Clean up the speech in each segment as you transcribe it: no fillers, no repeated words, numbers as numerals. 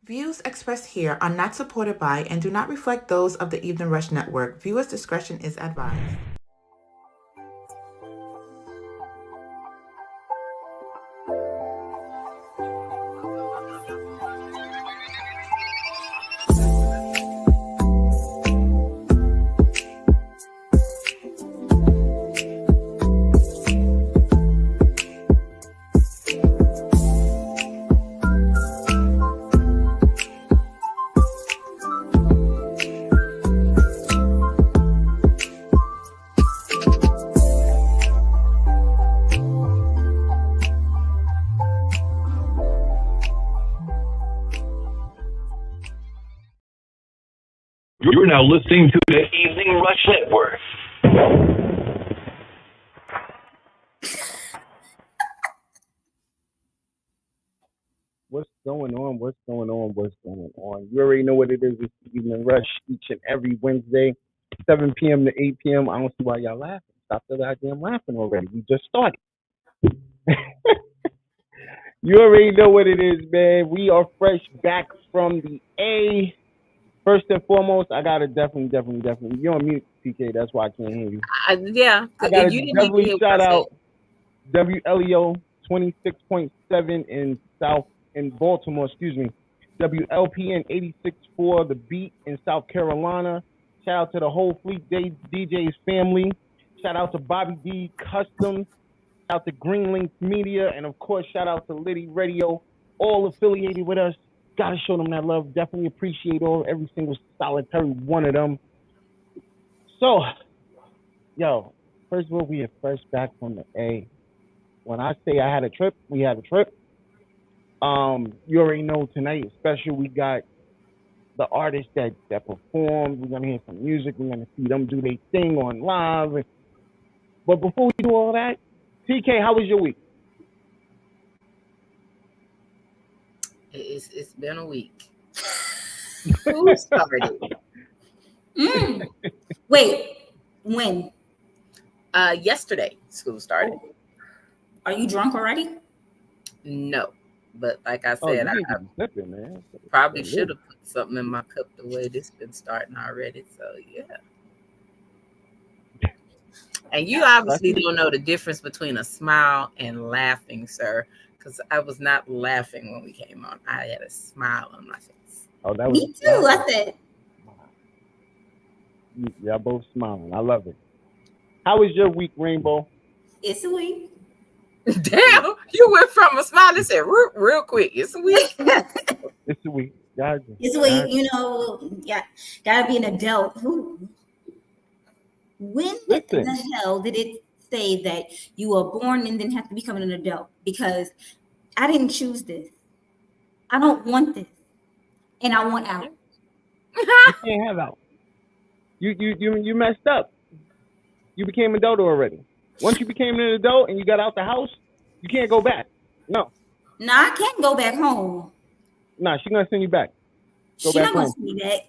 Views expressed here are not supported by and do not reflect those of the Evening Rush Network. Viewers' discretion is advised. You're now listening to the Evening Rush Network. What's going on? What's going on? What's going on? You already know what it is. It's the Evening Rush each and every Wednesday, 7 p.m. to 8 p.m. I don't see why y'all laughing. Stop the goddamn laughing already. We just started. You already know what it is, man. We are fresh back from the A. First and foremost, I gotta definitely. You're on mute, PK. That's why I can't hear you. I gotta you didn't definitely even shout out WLEO 26.7 in Baltimore. Excuse me. WLPN 86.4 The Beat in South Carolina. Shout out to the whole Fleet DJs family. Shout out to Bobby D Customs. Shout out to Green Links Media, and of course, shout out to Liddy Radio, all affiliated with us. Gotta show them that love. Definitely appreciate every single solitary one of them. So, yo, first of all, we are fresh back from the A. When I say I had a trip, we had a trip. You already know tonight, especially we got the artists that performed. We're gonna hear some music. We're gonna see them do their thing on live. But before we do all that, TK, how was your week? It's been a week. Who started? Wait, when? Yesterday, school started. Are you drunk already? No, but like I said, I slipping, man. probably should have put something in my cup the way this been starting already. So yeah. And you obviously don't know the difference between a smile and laughing, sir, because I was not laughing when we came on. I had a smile on my face. Oh, that was me too. I said. Y'all both smiling. I love it. How was your week, Rainbow? It's a week. Damn, you went from a smile and said real quick. It's a week. It's a week. Gotcha. It's a week. You know, gotta be an adult. When the hell did it say that you were born and then have to become an adult? Because I didn't choose this. I don't want this, and I want out. You can't have out. You messed up. You became an adult already. Once you became an adult and you got out the house, you can't go back. No. No, I can't go back home. Nah, she's gonna send you back. She's not gonna send me back.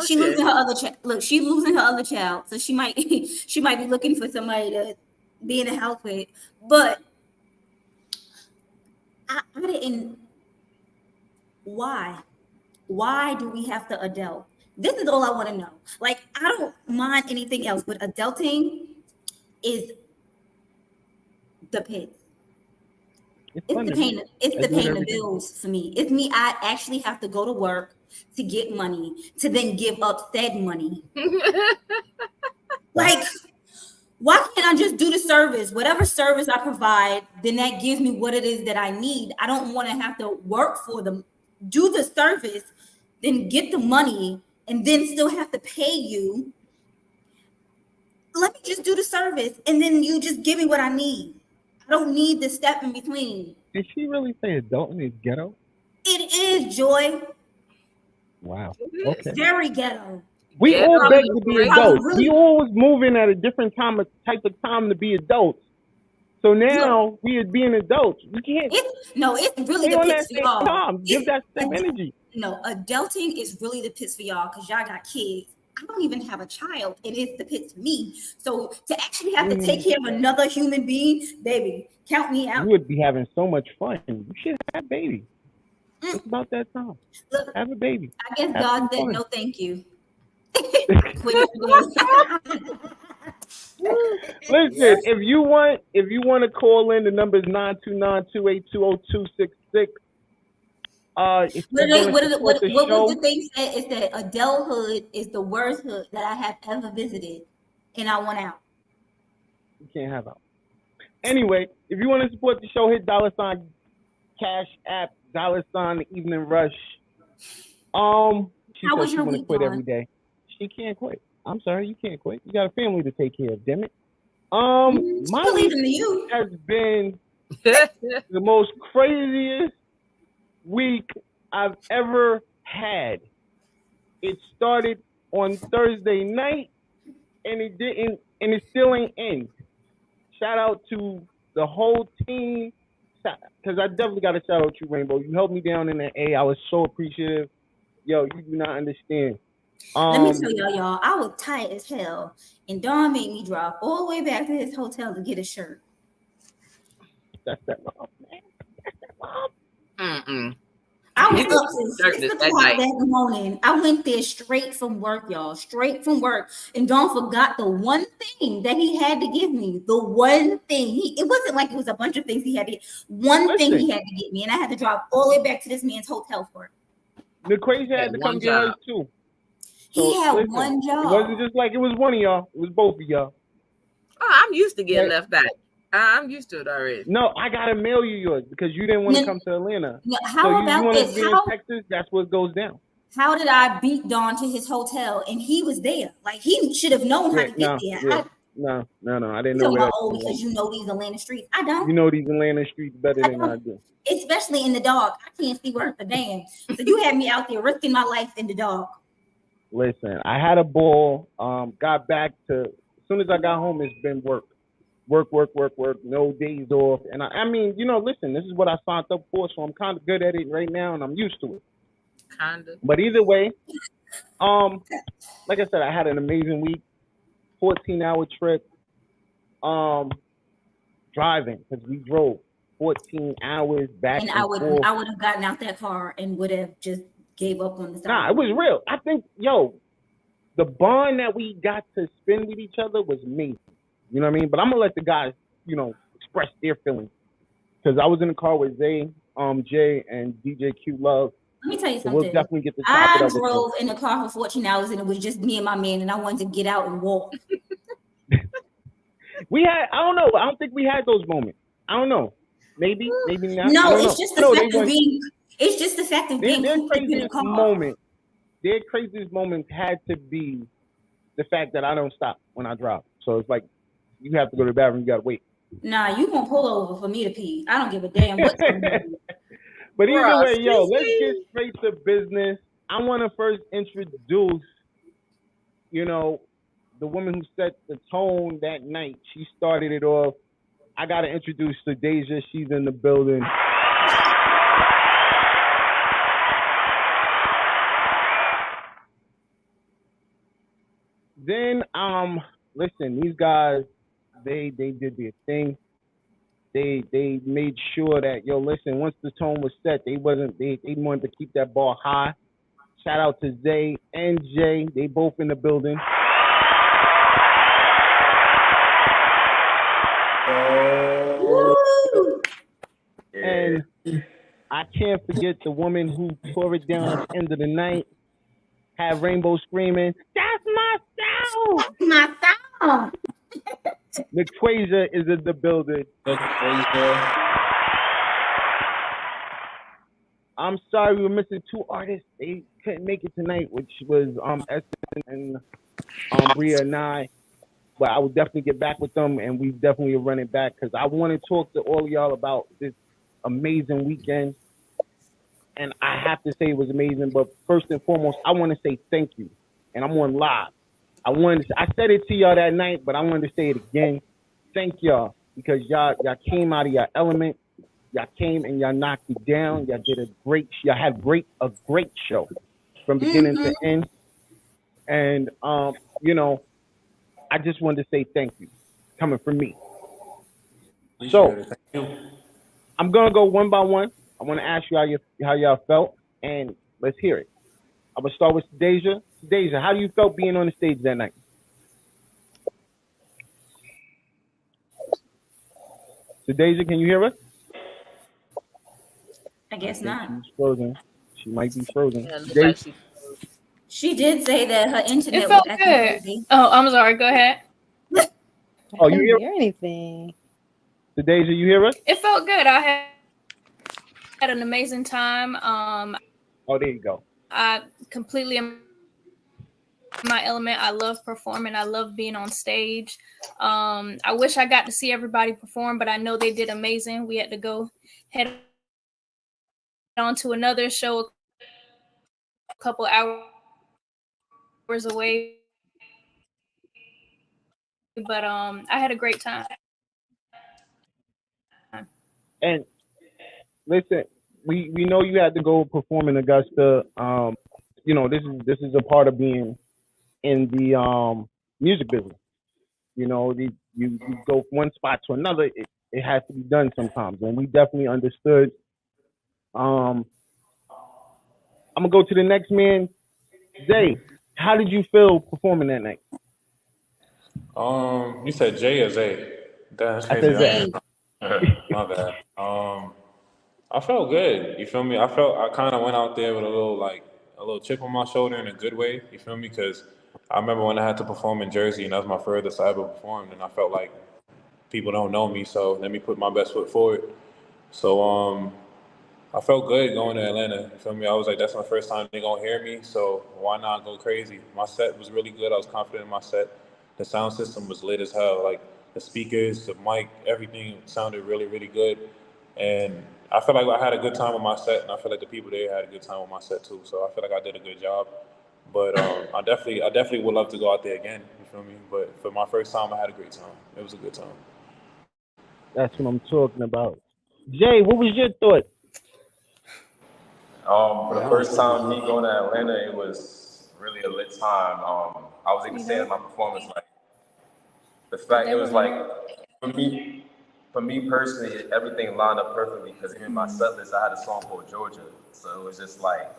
She losing her other child. Look, she's losing her other child, so she might be looking for somebody to be in the house with. But I didn't. Why? Why do we have to adult? This is all I want to know. Like, I don't mind anything else, but adulting is the pit. It's the pain. It's the pain of bills for me. It's me. I actually have to go to work to get money, to then give up said money. Like, why can't I just do the service? Whatever service I provide, then that gives me what it is that I need. I don't want to have to work for them, do the service, then get the money, and then still have to pay you. Let me just do the service, and then you just give me what I need. I don't need the step in between. Did she really say adulting is ghetto? It is, Joy. Wow. Okay. Very ghetto. We all beg to be adults. We all was moving at a different type of time to be adults. So now we are being adults. We can't. It's really the pits for y'all. Give that same energy. No, adulting is really the pits for y'all because y'all got kids. I don't even have a child, and it's the pits for me. So to actually have to take care of another human being, baby, count me out. You would be having so much fun. You should have a baby. It's about that time. Look, Have a baby. I guess Have God some said fun. no, thank you. Quit it. Listen, if you want to call in, the number is 929-282-0266. If you want to support the What show, was the thing said is that adulthood is the worst hood that I have ever visited, and I want out. you can't have out. Anyway, if you want to support the show, hit $ Cash App, $ The Evening Rush. She How says was she your want to week, quit Dawn? every day. She can't quit. I'm sorry, you can't quit. You got a family to take care of, damn it. My week Believing in you. has been the most craziest week I've ever had. It started on Thursday night, and it still ain't end. Shout out to the whole team, because I definitely got to shout out you, Rainbow. You helped me down in the A. I was so appreciative. Yo, you do not understand. Let me tell y'all, I was tight as hell, and Dawn made me drive all the way back to his hotel to get a shirt. That's that mom, man. That's that mom. I was up since 6 o'clock that morning. I went there straight from work, y'all. Straight from work. And Dawn forgot the one thing that he had to give me. The one thing. It wasn't like it was a bunch of things he had to get. One thing he had to get me. And I had to drive all the way back to this man's hotel for it. The crazy had to come get hers too. So, he had one job. It wasn't just like it was one of y'all. It was both of y'all. Oh, I'm used to getting left back. I'm used to it already. No, I gotta mail you yours because you didn't want to come to Atlanta. How about this? In Texas, that's what goes down. How did I beat Dawn to his hotel and he was there? Like he should have known how to get there. No, I didn't know where. Oh, because you know these Atlanta streets. I don't. You know these Atlanta streets better than I do. Especially in the dark. I can't see worth a damn. So you had me out there risking my life in the dark. Listen, I had a ball. Got back to as soon as I got home, it's been work. No days off. And I mean, listen, this is what I signed up for, so I'm kind of good at it right now, and I'm used to it. Kinda. But either way, like I said, I had an amazing week. 14-hour trip. Driving because we drove 14 hours back and forth. I would have gotten out that car and would have just gave up on the side. Nah, it was real. I think, the bond that we got to spend with each other was amazing. You know what I mean? But I'm gonna let the guys, express their feelings because I was in the car with Zay, Jay, and DJ Q Love. Let me tell you something. We'll definitely get the I drove in the car for 14 hours and it was just me and my man, and I wanted to get out and walk. I don't know. I don't think we had those moments. I don't know. Maybe not. No, it's just the fact of being. It's just the fact of being their craziest moment. Their craziest moments had to be the fact that I don't stop when I drive. So it's like you have to go to the bathroom. You gotta wait. Nah, you gonna pull over for me to pee. I don't give a damn what's going on. But either way, let's get straight to business. I want to first introduce, the woman who set the tone that night. She started it off. I got to introduce Deja. She's in the building. Then, listen, these guys, they did their thing. They made sure that, listen, once the tone was set, they wanted to keep that bar high. Shout out to Zay and Jay. They both in the building. And I can't forget the woman who tore it down at the end of the night. Had Rainbow screaming, "That's my sound! That's my sound!" LaQuasia is in the building. I'm sorry we were missing two artists. They couldn't make it tonight, which was Essence and Bria and I. But I will definitely get back with them, and we definitely are running back because I want to talk to all of y'all about this amazing weekend. And I have to say it was amazing. But first and foremost, I want to say thank you. And I'm on live. I said it to y'all that night, but I wanted to say it again. Thank y'all because y'all came out of your element. Y'all came and y'all knocked it down. Y'all did y'all had a great show from beginning to end. And I just wanted to say thank you coming from me. So I'm gonna go one by one. I want to ask you how y'all felt, and let's hear it. I'm gonna start with Deja. Deja, how do you felt being on the stage that night? So Deja, can you hear us? I guess think not. she's frozen. She might be frozen. Yeah, it looks Deja, like She did say that her internet It was felt acting good. crazy. Oh, I'm sorry. Go ahead. oh, I you couldn't hear? hear anything. So Deja, you hear us? It felt good. I had an amazing time. Oh, there you go. I completely am my element. I love performing. I love being on stage. I wish I got to see everybody perform, but I know they did amazing. We had to go head on to another show a couple hours away. But I had a great time. And listen, we know you had to go perform in Augusta. You know, this is a part of being in the music business. You know, you go from one spot to another. It has to be done sometimes, and we definitely understood. I'm gonna go to the next man, Zay. How did you feel performing that night? You said Jay or Zay? That's I crazy. said Zay. My bad. I felt good. You feel me? I kind of went out there with a little chip on my shoulder in a good way. You feel me? Because I remember when I had to perform in Jersey, and that was my furthest I ever performed, and I felt like people don't know me, so let me put my best foot forward. So I felt good going to Atlanta. You feel me? I was like, that's my first time they gonna hear me, so why not go crazy? My set was really good. I was confident in my set. The sound system was lit as hell. Like the speakers, the mic, everything sounded really, really good. And I feel like I had a good time with my set, and I feel like the people there had a good time with my set too. So I feel like I did a good job. But I definitely would love to go out there again. You feel me? But for my first time, I had a great time. It was a good time. That's what I'm talking about. Jay, what was your thought? For the first time me going to Atlanta, it was really a lit time. I was even saying in my performance, like the fact it was like for me personally, everything lined up perfectly because in my set list I had a song called Georgia, so it was just like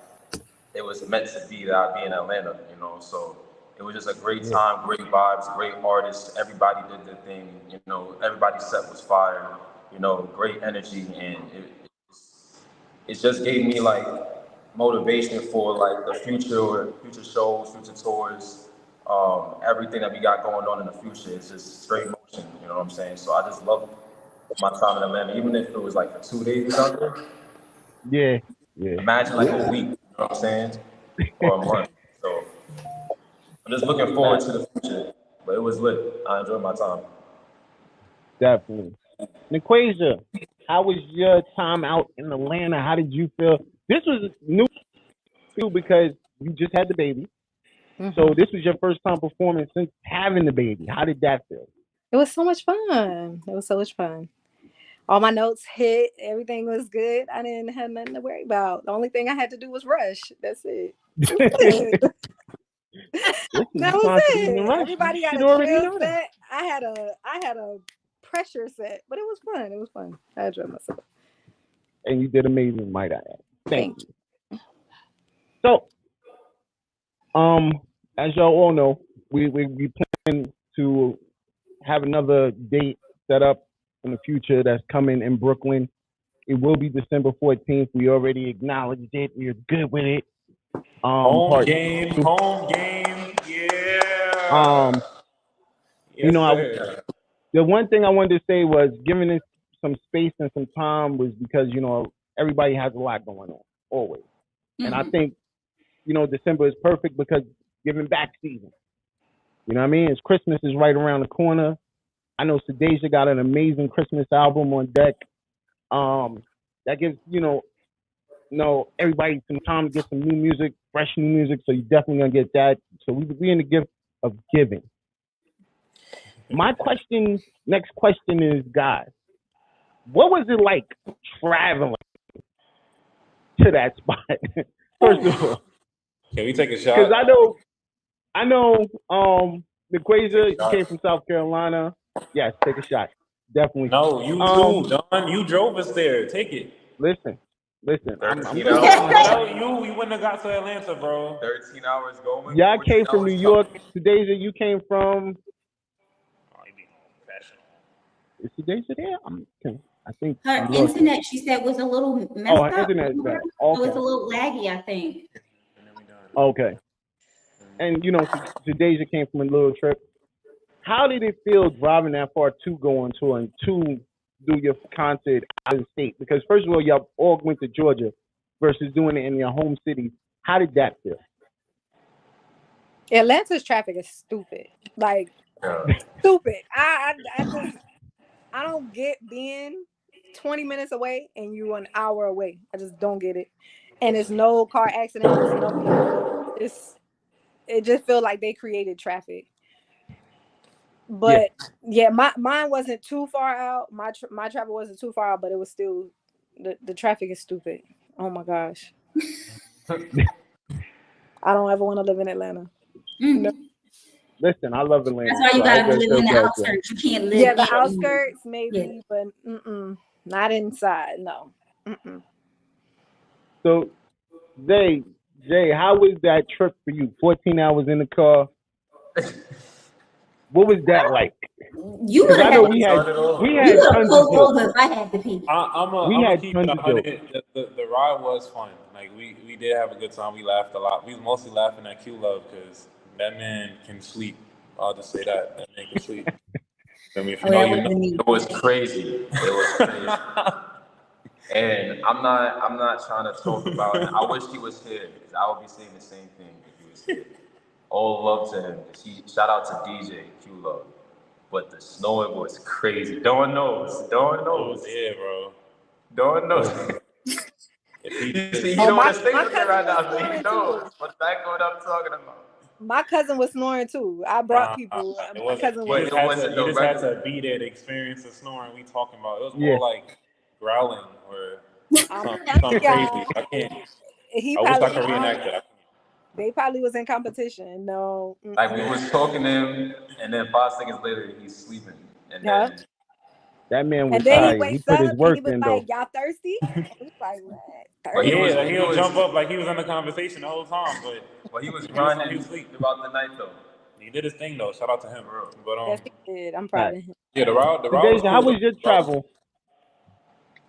it was meant to be that I'd be in Atlanta, you know. So it was just a great time, great vibes, great artists. Everybody did their thing, you know. Everybody's set was fire, you know, great energy, and it just gave me like motivation for like the future shows, future tours, everything that we got going on in the future. It's just straight motion, you know what I'm saying? So I just love my time in Atlanta, even if it was like for 2 days out there. Yeah, yeah. Imagine like a week, you know what I'm saying, or a month. So I'm just looking forward to the future. But it was lit. I enjoyed my time. Definitely. Niquasia, how was your time out in Atlanta? How did you feel? This was new because you just had the baby. Mm-hmm. So this was your first time performing since having the baby. How did that feel? It was so much fun. It was so much fun. All my notes hit. Everything was good. I didn't have nothing to worry about. The only thing I had to do was rush. That's it. That was it. Everybody got a chill set. I had a pressure set, but it was fun. It was fun. I enjoyed myself. And you did amazing, might I add. Thank you. you. So, as y'all all know, we plan to have another date set up in the future that's coming in Brooklyn. It will be December 14th. We already acknowledged it. We're good with it. Home game, yeah. Yes, you know, the one thing I wanted to say was giving it some space and some time was because, you know, everybody has a lot going on, always. Mm-hmm. And I think, you know, December is perfect because giving back season. You know what I mean? It's Christmas is right around the corner. I know Sadeja got an amazing Christmas album on deck. That gives, you know, everybody some time to get some new music, fresh new music. So you're definitely gonna get that. So we in the gift of giving. My next question is, guys, what was it like traveling to that spot? First of all, can we take a shot? Because I know, Niquasia, you came from South Carolina. Yes, take a shot. Definitely. No, you too, Don. You drove us there. Take it. Listen, Listen, I'm 13 gonna hours. Well, you wouldn't have got to Atlanta, bro. 13 hours going. Y'all 14 came from hours New York. coming. Deja, you came from. Oh, you being professional. Is Deja there? I think Her we lost her. internet, she said, was a little messed Oh, up. her internet is bad. It was Okay. a little laggy, I think. Okay. And so Deja came from a little trip. How did it feel driving that far to go on tour and to do your concert out of state? Because first of all, y'all all went to Georgia versus doing it in your home city. How did that feel? Atlanta's traffic is stupid. Like stupid. I don't get being 20 minutes away and you an hour away. I just don't get it. And it's no car accidents, no nothing. It just feels like they created traffic. But yeah, mine wasn't too far out. My travel wasn't too far out, but it was still the traffic is stupid. Oh my gosh. I don't ever want to live in Atlanta. Mm-hmm. No. Listen, I love Atlanta. That's why you gotta live in the outskirts. You can't live. Yeah, the outskirts maybe, but not inside. No. So, Jay, how was that trip for you? 14 hours in the car. What was that like? You would have we had tons pulled of over if I had to pee. I'm gonna keep it 100. The ride was fun. Like we did have a good time. We laughed a lot. We was mostly laughing at Q Love because that man can sleep. I'll just say that man can sleep. I mean, It was crazy. It was crazy. And I'm not trying to talk about it. I wish he was here because I would be saying the same thing if he was here. All love to him. Shout out to DJ Q Love. But the snowing was crazy. Dawn knows. Yeah, bro. Dawn knows. You don't want to stay with me right now, so he knows. But that's what I'm talking about. My cousin was snoring too. I brought people. My cousin you just had to be there to experience the snoring we talking about. It was more like growling or something crazy. I can't. I wish I could reenact that. They probably was in competition. No. Like we was talking to him, and then 5 seconds later he's sleeping, and then that man was and then tired. he wakes put up his work and he was in like, though. "Y'all thirsty?" He's like, "What?" He'll jump up like he was in the conversation the whole time, but he was grinding throughout the night though. He did his thing though. Shout out to him, bro. But yes, he did. I'm proud of him. Yeah, the route was cool. How was your travel?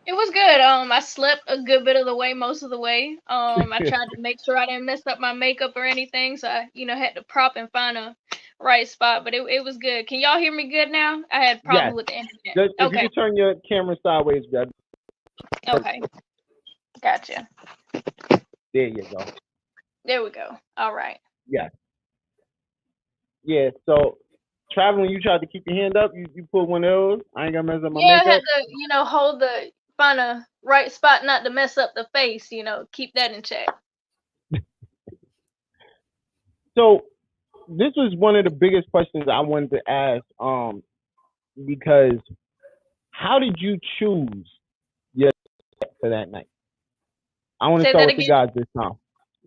It was good. I slept a good bit of the way, most of the way. I tried to make sure I didn't mess up my makeup or anything, so I, had to prop and find a right spot. But it was good. Can y'all hear me good now? I had problems with the internet. If you could turn your camera sideways, Brad. Okay. Gotcha. There you go. There we go. All right. Yeah. Yeah. So traveling, you tried to keep your hand up. You pulled one of those. I ain't gonna mess up my makeup. I had to, find a right spot not to mess up the face. Keep that in check. So this was one of the biggest questions I wanted to ask. Because how did you choose your set for that night? I want to start with the guys this time.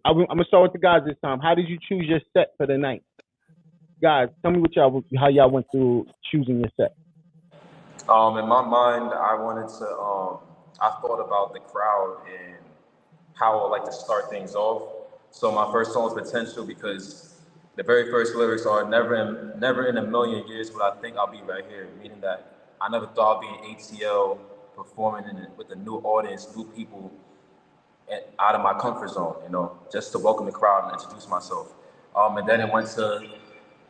I'm gonna start with the guys this time. How did you choose your set for the night? Guys, tell me how y'all went through choosing your set. In my mind, I wanted to. I thought about the crowd and how I would like to start things off. So my first song was Potential because the very first lyrics are never in a million years would I think I'll be right here. Meaning that I never thought I'd be in ATL performing with a new audience, new people, out of my comfort zone. Just to welcome the crowd and introduce myself. And then it went to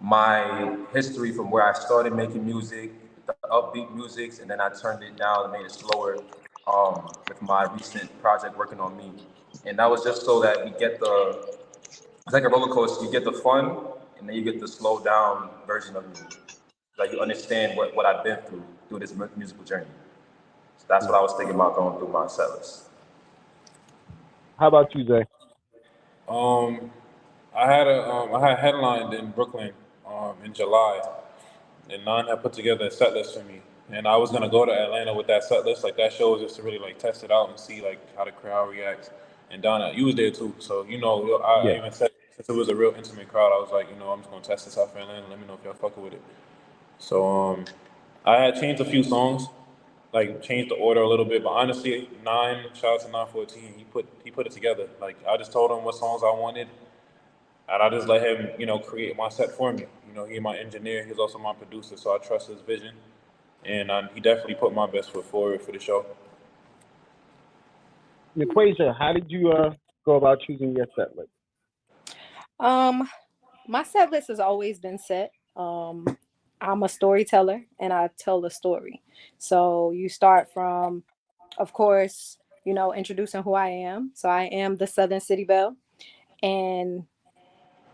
my history from where I started making music, the upbeat music, and then I turned it down and made it slower with my recent project working on me. And that was just so that we get it's like a roller coaster. You get the fun, and then you get the slow down version of me. Like you understand what I've been through this musical journey. So that's what I was thinking about going through my set list. How about you, Zay? I had headlined in Brooklyn in July, and Nine had put together a set list for me. And I was gonna go to Atlanta with that set list. Like that show was just to really test it out and see how the crowd reacts. And Donna, you was there too, so I even said since it was a real intimate crowd, I was like, I'm just gonna test this out for Atlanta. Let me know if y'all fucking with it. So I had changed a few songs. like changed the order a little bit. But honestly, shout out to 914. He put it together. Like I just told him what songs I wanted, and I just let him, create my set for me. He's my engineer. He's also my producer, so I trust his vision, and he definitely put my best foot forward for the show. Equasia, how did you go about choosing your set list? My set list has always been set. I'm a storyteller and I tell a story. So you start from, of course, introducing who I am. So I am the Southern City Belle. And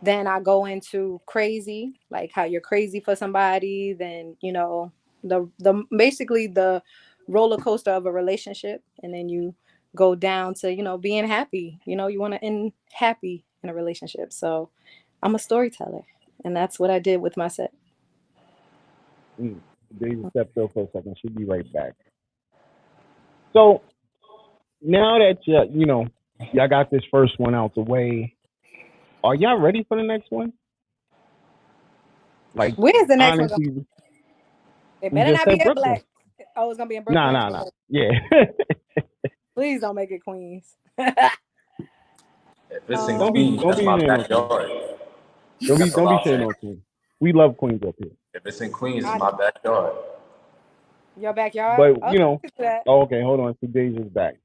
then I go into crazy, like how you're crazy for somebody. Then, the basically the roller coaster of a relationship. And then you go down to, being happy. You want to end happy in a relationship. So I'm a storyteller. And that's what I did with my set. Daisy stepped up for a second. She'll be right back. So now that y'all got this first one out the way, are y'all ready for the next one? Like, where's the next honestly, one? It better not be at Black. Oh, it's gonna be in Brooklyn. Nah. Yeah. Please don't make it Queens. If it's in Queens, that's my backyard. Don't be shitting on Queens. We love Queens up here. If it's in Queens, it's my backyard. Your backyard? But we can do that. Oh, okay, hold on. Deja's back.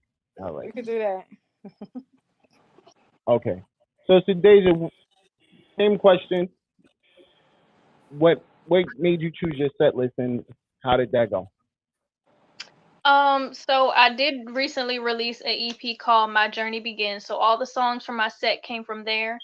All right. We can do that. Okay. So Deja, same question. What made you choose your set list and how did that go? So I did recently release an EP called My Journey Begins. So all the songs from my set came from there.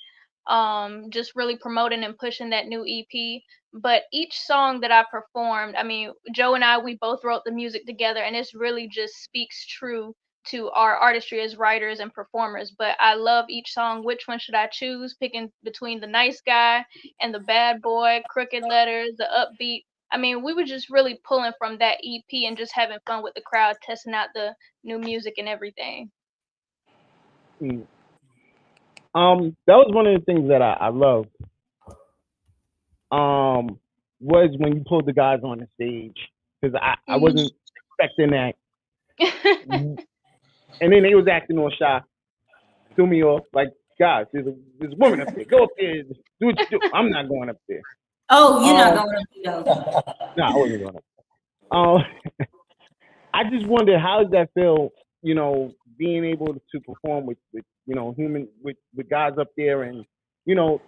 Just really promoting and pushing that new EP. But each song that I performed, I mean, Joe and I, we both wrote the music together, and it's really just speaks true to our artistry as writers and performers. But I love each song. Which one should I choose? Picking between the nice guy and the bad boy, crooked letters, the upbeat. I mean, we were just really pulling from that EP and just having fun with the crowd, testing out the new music and everything. That was one of the things that I loved. Was when you pulled the guys on the stage, because I wasn't expecting that. And then they was acting all shy, threw me off. Like, guys, there's a woman up there. Go up there, do what you do. I'm not going up there. Oh, you're not going up there. No, I wasn't going up there. I just wondered, how does that feel? Being able to perform with guys up there and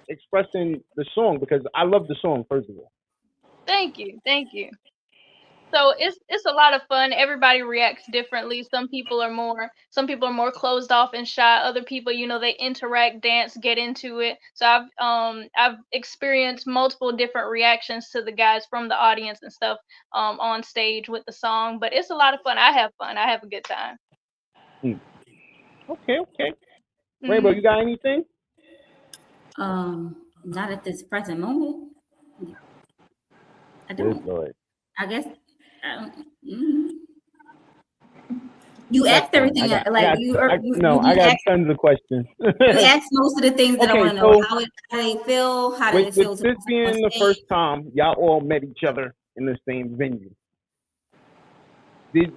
expressing the song, because I love the song, first of all. Thank you. So it's a lot of fun. Everybody reacts differently. Some people are more closed off and shy. Other people, they interact, dance, get into it. So I've experienced multiple different reactions to the guys from the audience and stuff on stage with the song. But it's a lot of fun. I have fun. I have a good time. Okay. Rainbow, you got anything? Not at this present moment. I don't. I guess. You asked everything. I got tons of questions. You asked most of the things that I want to know. How they feel. How did it feel? With this being the first time y'all all met each other in the same venue, did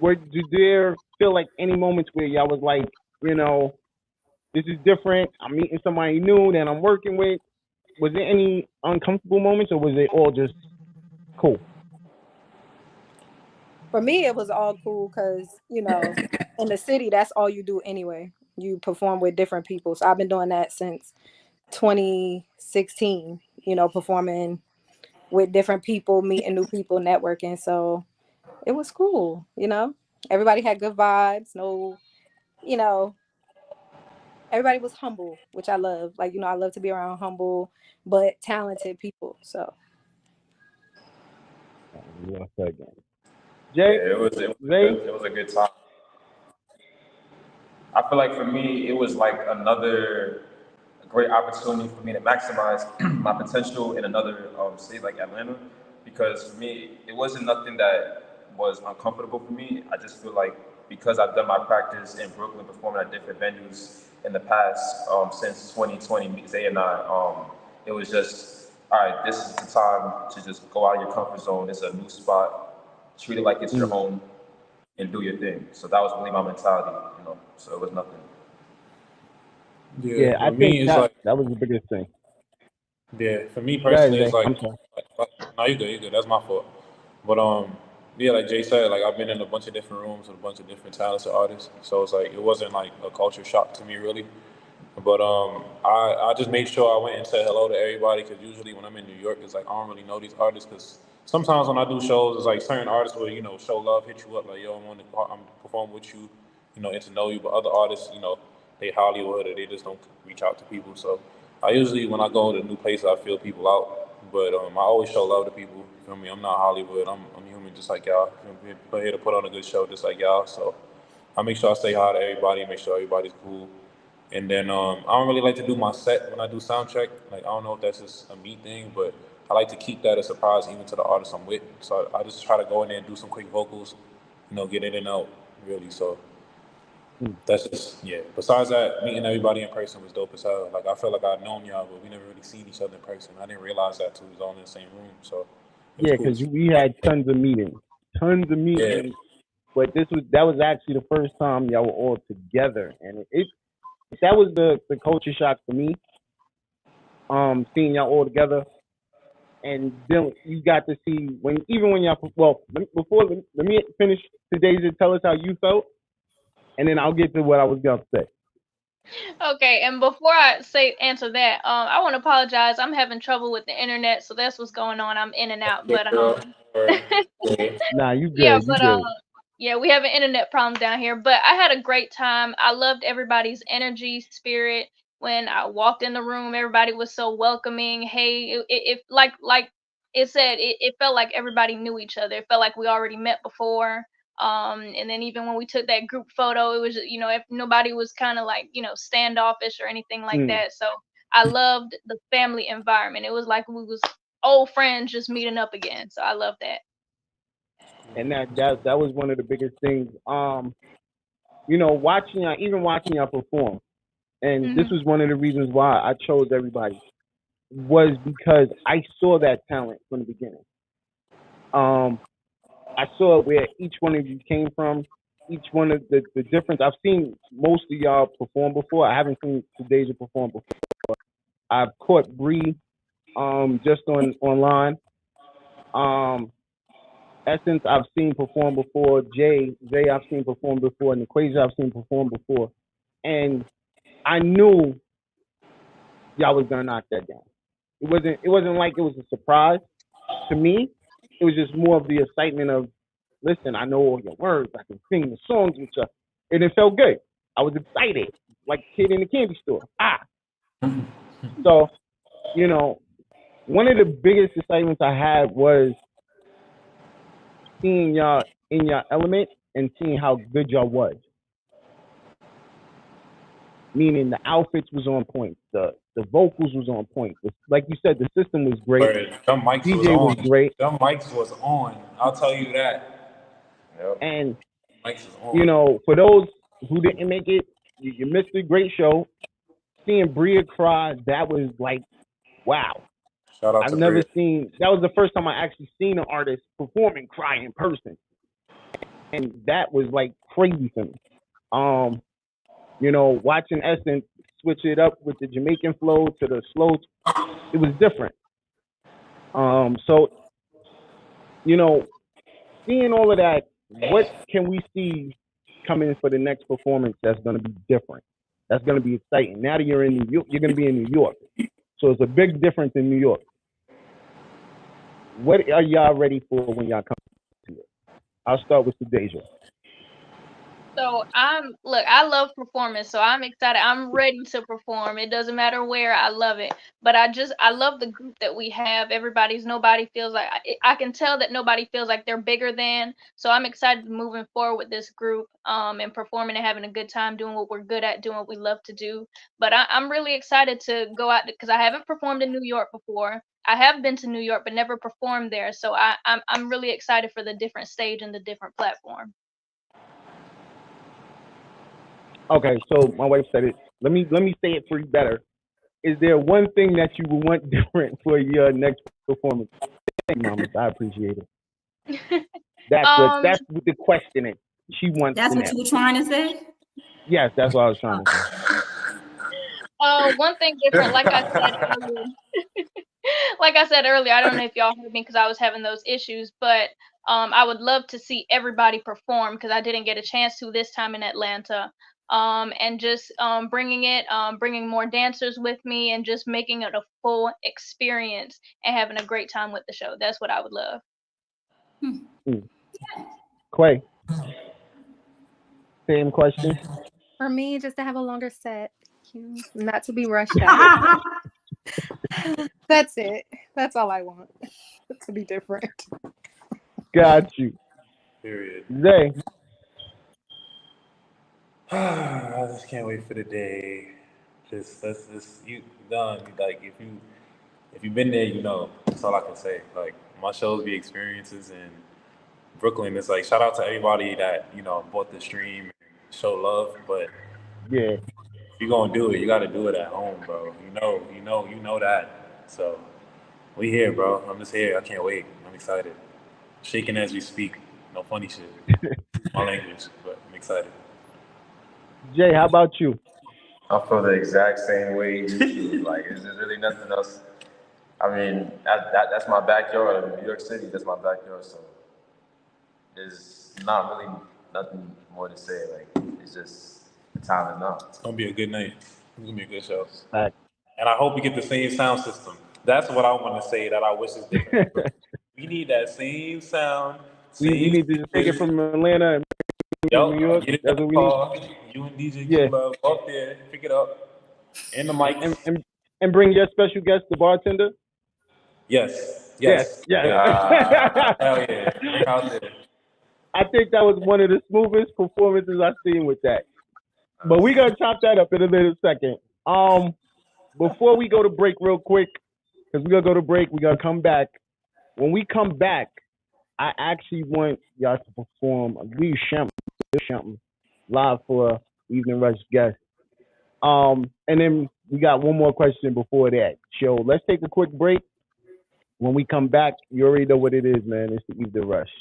there feel like any moments where y'all was like, this is different, I'm meeting somebody new that I'm working with? Was there any uncomfortable moments, or was it all just cool? For me, it was all cool because, in the city, that's all you do anyway. You perform with different people. So I've been doing that since 2016, performing with different people, meeting new people, networking. So it was cool, Everybody had good vibes. No, everybody was humble, which I love. Like, I love to be around humble but talented people. So. Jay, it was a good time. I feel like for me, it was like another great opportunity for me to maximize my potential in another state like Atlanta, because for me, it wasn't nothing that was uncomfortable for me. I just feel like because I've done my practice in Brooklyn, performing at different venues in the past since 2020, Zay and I, it was just, all right, this is the time to just go out of your comfort zone. It's a new spot. Treat it like it's your home. and do your thing. So that was really my mentality, you know. So it was nothing. Yeah, I For think me, it's that like, that was the biggest thing. for me Go ahead, personally, it's Zay. like, I'm sorry. no, you good, you good. That's my fault. But yeah, like Jay said, like I've been in a bunch of different rooms with a bunch of different talented artists, so it's like it wasn't like a culture shock to me really. But I just made sure I went and said hello to everybody because usually when I'm in New York, it's like I don't really know these artists because sometimes when I do shows, it's like certain artists will show love, hit you up like yo, I'm perform with you, and to know you. But other artists, they Hollywood or they just don't reach out to people. So I usually when I go to new places, I feel people out. But I always show love to people. You feel me? I'm not Hollywood. I'm human just like y'all. I'm here to put on a good show just like y'all. So I make sure I say hi to everybody, make sure everybody's cool. And then I don't really like to do my set when I do sound check. Like I don't know if that's just a me thing, but I like to keep that a surprise even to the artist I'm with. So I just try to go in there and do some quick vocals, get in and out really. So that's just Besides that, meeting everybody in person was dope as hell. Like I feel like I've known y'all, but we never really seen each other in person. I didn't realize that too. We was all in the same room, so it was Yeah, cool. because we had tons of meetings, Yeah, but that was actually the first time y'all were all together, and it that was the culture shock for me. Seeing y'all all together, and then you got to see when y'all let me finish today's and tell us how you felt, and then I'll get to what I was gonna say. Okay, and before I answer that, I want to apologize. I'm having trouble with the internet, so that's what's going on. I'm in and out, big but girl. Yeah. Nah, you yeah, good, you but good. yeah, we have an internet problem down here, but I had a great time. I loved everybody's energy, spirit. When I walked in the room, everybody was so welcoming. Hey, it like it said, it felt like everybody knew each other. It felt like we already met before. And then even when we took that group photo, it was if nobody was kind of like standoffish or anything like Mm. that. So I loved the family environment. It was like we was old friends just meeting up again. So I love that. And that was one of the biggest things. Watching y'all perform, and this Hmm. was one of the reasons why I chose everybody was because I saw that talent from the beginning. I saw where each one of you came from, each one of the difference. I've seen most of y'all perform before. I haven't seen Deja perform before. I've caught Bree just online. Essence I've seen perform before. Zay I've seen perform before, and Equasia I've seen perform before. And I knew y'all was gonna knock that down. It wasn't like it was a surprise to me. It was just more of the excitement of, listen, I know all your words, I can sing the songs with you, and it felt good. I was excited, like a kid in the candy store. So one of the biggest excitements I had was seeing y'all in your element and seeing how good y'all was. Meaning the outfits was on point, the vocals was on point. Like you said, the system was great. Them mics was DJ was on. great, Them mics was on. I'll tell you that. Yep. and Mics is on. for those who didn't make it, you missed a great show. Seeing Bria cry, that was like, wow. Shout out I've to never Bria. seen. That was the first time I actually seen an artist perform and cry in person, and that was like crazy for me. Watching Essence switch it up with the Jamaican flow to the slow, it was different. So seeing all of that, what can we see coming for the next performance that's going to be different? That's going to be exciting. Now that you're in New York, you're going to be in New York, so it's a big difference in New York. What are y'all ready for when y'all come to it? I'll start with Deja. So I love performance, so I'm excited. I'm ready to perform. It doesn't matter where, I love it. But I love the group that we have. Nobody feels like, I can tell that nobody feels like they're bigger than. So I'm excited moving forward with this group, and performing and having a good time doing what we're good at, doing what we love to do. But I'm really excited to go out because I haven't performed in New York before. I have been to New York, but never performed there. So I'm really excited for the different stage and the different platform. Okay, so my wife said it. Let me say it for you better. Is there one thing that you would want different for your next performance? Thank you, Mama. I appreciate it. That's what the question is. she wants. That's what you were trying to say? Yes, that's what I was trying to say. One thing different, like I said earlier. Like I said earlier, I don't know if y'all heard me because I was having those issues, but I would love to see everybody perform because I didn't get a chance to this time in Atlanta. And just bringing more dancers with me and just making it a full experience and having a great time with the show. That's what I would love. Quay, same question. For me, just to have a longer set, not to be rushed out. That's it. That's all I want. To be different. Got you. Period. Zay. I just can't wait for the day. Just you done. Like if you've been there, you know. That's all I can say. Like my shows be experiences in Brooklyn. It's like shout out to everybody that bought the stream and show love. But Yeah. if you're gonna do it, you got to do it at home, bro. You know that. So we here, bro. I'm just here. I can't wait. I'm excited. Shaking as we speak. No funny shit. My language, but I'm excited. Jay, how about you? I feel the exact same way you do. Like, there's really nothing else. I mean, that's my backyard. In New York City, that's my backyard. So there's not really nothing more to say. Like, it's just the time is now. It's gonna be a good night. It's gonna be a good show. Right. And I hope we get the same sound system. That's what I want to say that I wish is different. We need that same sound. We need to just take it from Atlanta and New York. Get it That's what we need. You and DJ Q-Love up there, pick it up. And the mic. And bring your special guest, the bartender? Yes. Hell yeah. Bring out there. I think that was one of the smoothest performances I've seen with that. But we're going to chop that up in a little second. Before we go to break real quick, because we're going to go to break, we're going to come back. When we come back, I actually want y'all to perform Lee Shamp live for Evening Rush guest. And then we got one more question before that. So let's take a quick break. When we come back, you already know what it is, man. It's the Evening Rush.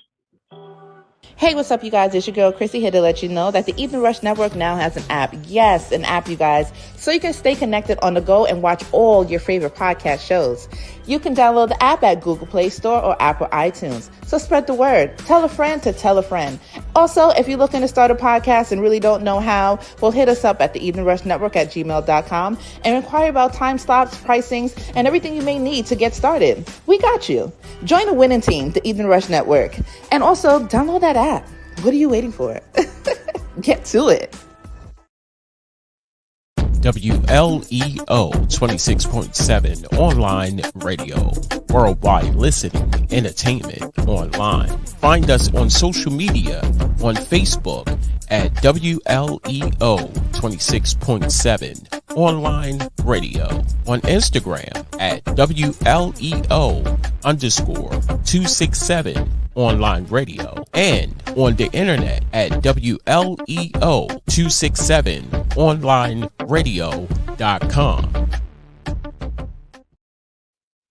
Hey, what's up, you guys? It's your girl, Chrissy, here to let you know that the Evening Rush Network now has an app. Yes, an app, you guys, so you can stay connected on the go and watch all your favorite podcast shows. You can download the app at Google Play Store or Apple iTunes. So spread the word. Tell a friend to tell a friend. Also, if you're looking to start a podcast and really don't know how, well, hit us up at the Evening Rush Network at gmail.com and inquire about time slots, pricings, and everything you may need to get started. We got you. Join the winning team, the Evening Rush Network. And also, download that app. What are you waiting for? Get to it. WLEO 26.7 online radio. Worldwide listening, entertainment online. Find us on social media on Facebook at WLEO 26.7 online radio. On Instagram at WLEO_267 online radio. And on the internet at WLEO267onlineradio.com.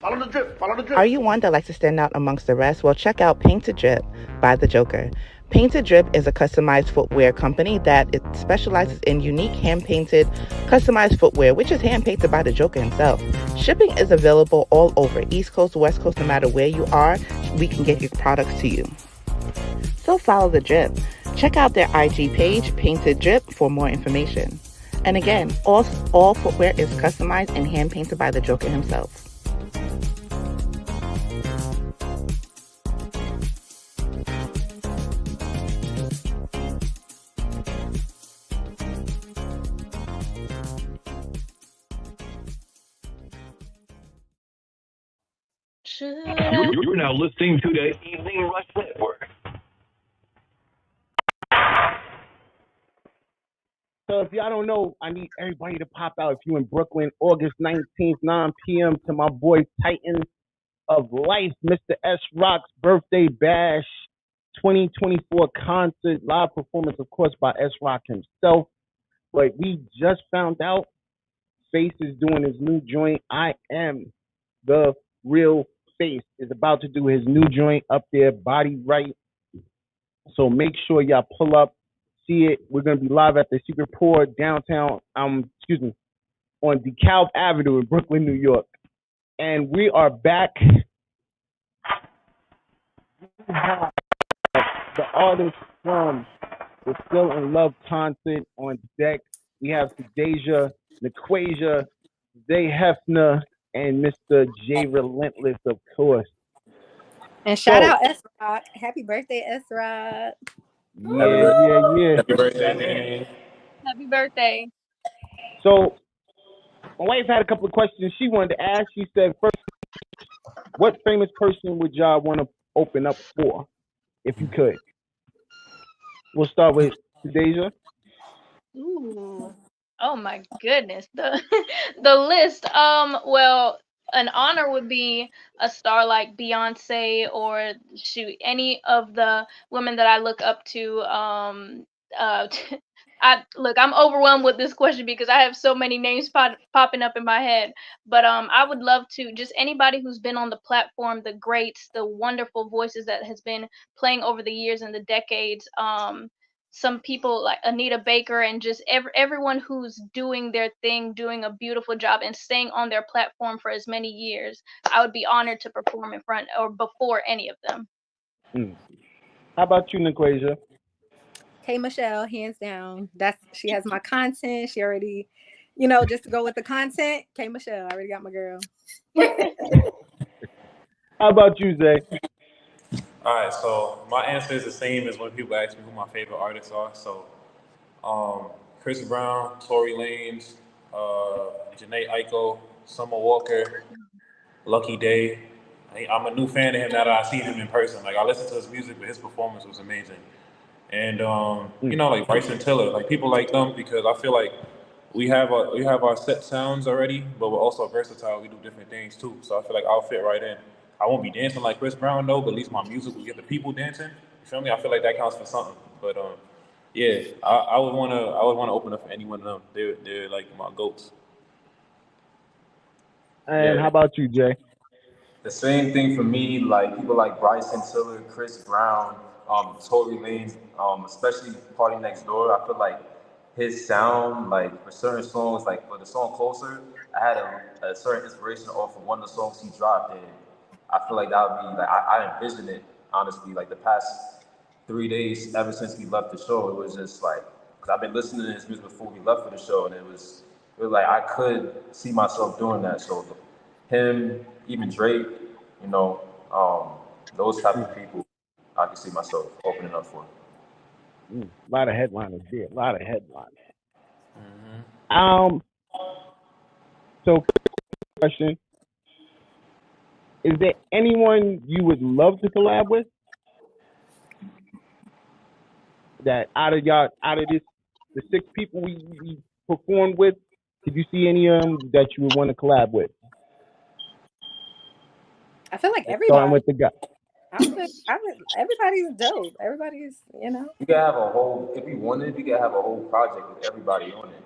Follow the drip. Are you one that likes to stand out amongst the rest? Well, check out Painted Drip by The Joker. Painted Drip is a customized footwear company that it specializes in unique hand-painted, customized footwear, which is hand-painted by The Joker himself. Shipping is available all over, East Coast, West Coast, no matter where you are, we can get your products to you. So follow The Drip. Check out their IG page, Painted Drip, for more information. And again, all footwear is customized and hand-painted by The Joker himself. You're now listening to the Evening Rush Network. So if y'all don't know, I need everybody to pop out. If you're in Brooklyn, August 19th, 9 p.m. to my boy Titan of Life, Mr. S. Rock's birthday bash, 2024 concert, live performance, of course, by S. Rock himself. But we just found out Face is doing his new joint. I Am the Real Face is about to do his new joint up there, Body Right. So make sure y'all pull up, see it. We're gonna be live at the Ziporah downtown. On DeKalb Avenue in Brooklyn, New York, and we are back. We have the artist from the Still in Love concert on deck. We have Deja, Naquasia, Zay Hefner, and Mr. J Relentless, of course. And shout out S Rock. Happy birthday, S Rock. Yeah. Happy birthday, Danny. Happy birthday. So my wife had a couple of questions she wanted to ask. She said, first, what famous person would y'all want to open up for, if you could? We'll start with Deja. Ooh. Oh my goodness. The the list. Well, an honor would be a star like Beyonce or shoot any of the women that I look up to. Uh I'm overwhelmed with this question because I have so many names popping up in my head. But I would love to just anybody who's been on the platform, the greats, the wonderful voices that has been playing over the years and the decades. Some people like Anita Baker and just everyone who's doing their thing, doing a beautiful job and staying on their platform for as many years. I would be honored to perform in front or before any of them. How about you, Naquasia? K Michelle, hands down. She has my content. She already, just to go with the content. K Michelle, I already got my girl. How about you, Zay? All right, so my answer is the same as when people ask me who my favorite artists are. So, Chris Brown, Tory Lanez, Janae Aiko, Summer Walker, Lucky Day. I'm a new fan of him now that I've seen him in person. Like, I listened to his music, but his performance was amazing. And like Bryson Tiller, like people like them because I feel like we have our set sounds already, but we're also versatile. We do different things too. So I feel like I'll fit right in. I won't be dancing like Chris Brown though, but at least my music will get the people dancing. You feel me? I feel like that counts for something. But yeah, I would wanna open up for any one of them. They're like my goats. And how about you, Jay? The same thing for me, like people like Bryson Tiller, Chris Brown, Tory Lanez, especially Party Next Door. I feel like his sound, like for certain songs, like for the song Closer, I had a certain inspiration off of one of the songs he dropped, and I feel like that would be like I envision it honestly. Like the past 3 days, ever since he left the show, it was just like because I've been listening to his music before he left for the show, and it was like I could see myself doing that. So him, even Drake, those type of people, I can see myself opening up for. A lot of headliners there. A lot of headliners. So, question: is there anyone you would love to collab with? That out of the 6 people we performed with, could you see any of them that you would want to collab with? I feel like everybody. Starting with the guy. Everybody's dope. Everybody's, You could have a whole, if you wanted, you could have a whole project with everybody on it.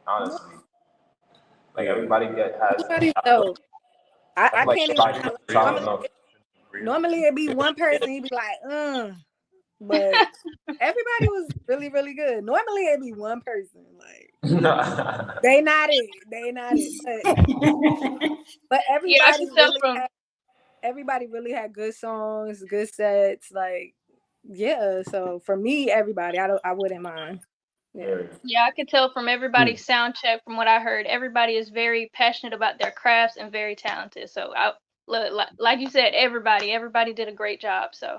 Honestly, like everybody everybody's dope. I can't even. Normally it'd be one person. He'd be like, but everybody was really, really good. Normally it'd be one person. Like they not it. But everybody really had good songs, good sets. Like, yeah. So for me, everybody, I wouldn't mind. Yeah, I could tell from everybody's sound check, from what I heard, everybody is very passionate about their crafts and very talented. So like you said, everybody did a great job. So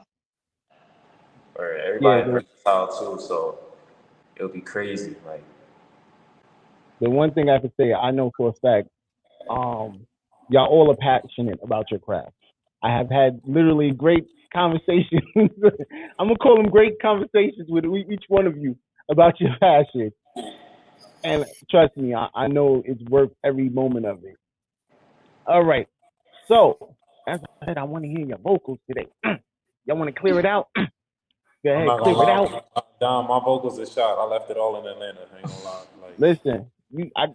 everybody versatile too, so it'll be crazy. Like the one thing I can say, I know for a fact, y'all all are passionate about your craft. I have had literally great conversations. I'm gonna call them great conversations with each one of you about your passion. And trust me, I know it's worth every moment of it. All right. So, as I said, I want to hear your vocals today. Y'all want to clear it out? Go ahead, clear it out. Don, my vocals are shot. I left it all in Atlanta. I ain't gonna lie. Listen,